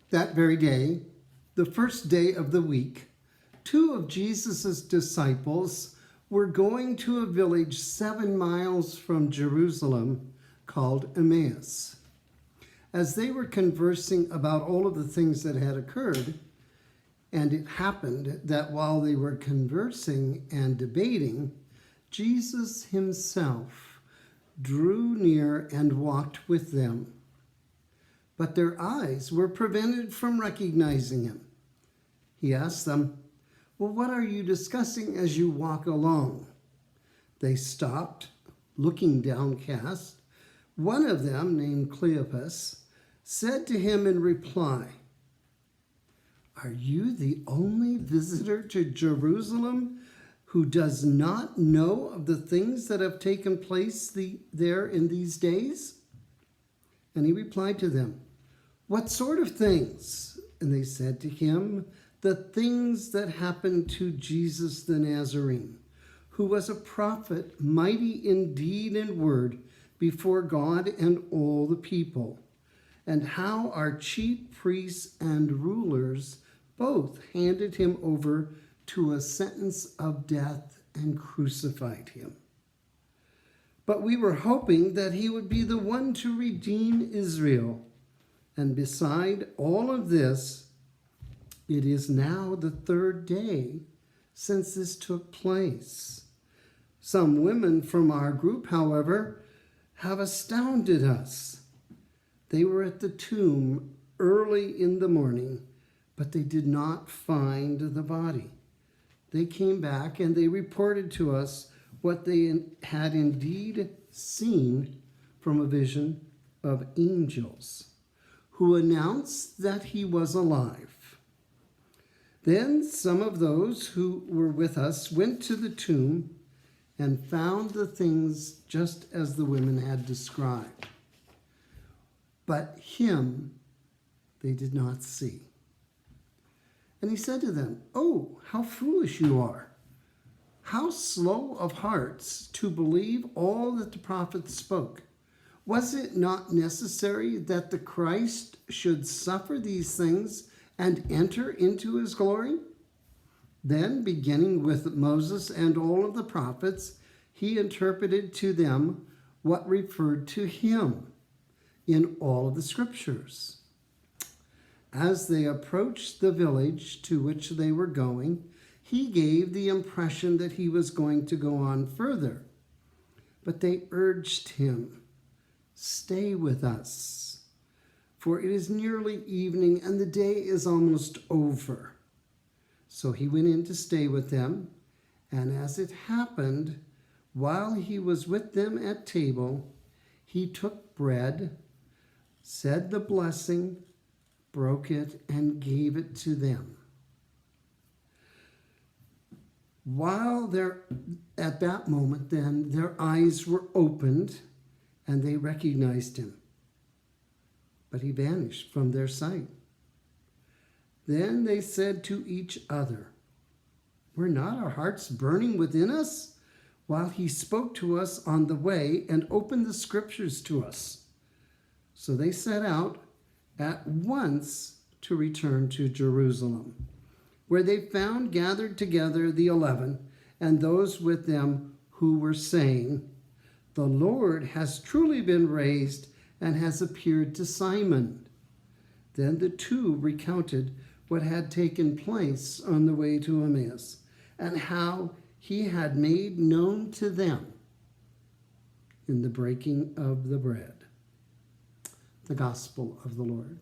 That very day, the first day of the week, two of Jesus' disciples were going to a village 7 miles from Jerusalem called Emmaus. As they were conversing about all of the things that had occurred, and it happened that while they were conversing and debating, Jesus himself drew near and walked with them. But their eyes were prevented from recognizing him. He asked them, "Well, what are you discussing as you walk along?" They stopped, looking downcast. One of them, named Cleopas, said to him in reply, "Are you the only visitor to Jerusalem who does not know of the things that have taken place there in these days?" And he replied to them, "What sort of things?" And they said to him, "The things that happened to Jesus the Nazarene, who was a prophet, mighty in deed and word before God and all the people, and how our chief priests and rulers both handed him over to a sentence of death and crucified him. But we were hoping that he would be the one to redeem Israel. And beside all of this, it is now the 3rd day since this took place. Some women from our group, however, have astounded us. They were at the tomb early in the morning, but they did not find the body. They came back and they reported to us what they had indeed seen from a vision of angels, who announced that he was alive. Then some of those who were with us went to the tomb and found the things just as the women had described. But him they did not see. And he said to them, "Oh, how foolish you are! How slow of hearts to believe all that the prophets spoke. Was it not necessary that the Christ should suffer these things and enter into his glory?" Then, beginning with Moses and all of the prophets, he interpreted to them what referred to him in all of the scriptures. As they approached the village to which they were going, he gave the impression that he was going to go on further. But they urged him, "Stay with us, for it is nearly evening and the day is almost over." So he went in to stay with them, and as it happened, while he was with them at table, he took bread, said the blessing, broke it, and gave it to them. At that moment, then, their eyes were opened, and they recognized him. But he vanished from their sight. Then they said to each other, "Were not our hearts burning within us while he spoke to us on the way and opened the scriptures to us?" So they set out at once to return to Jerusalem, where they found gathered together the 11 and those with them who were saying, "The Lord has truly been raised and has appeared to Simon." Then the two recounted what had taken place on the way to Emmaus and how he had made known to them in the breaking of the bread. The Gospel of the Lord.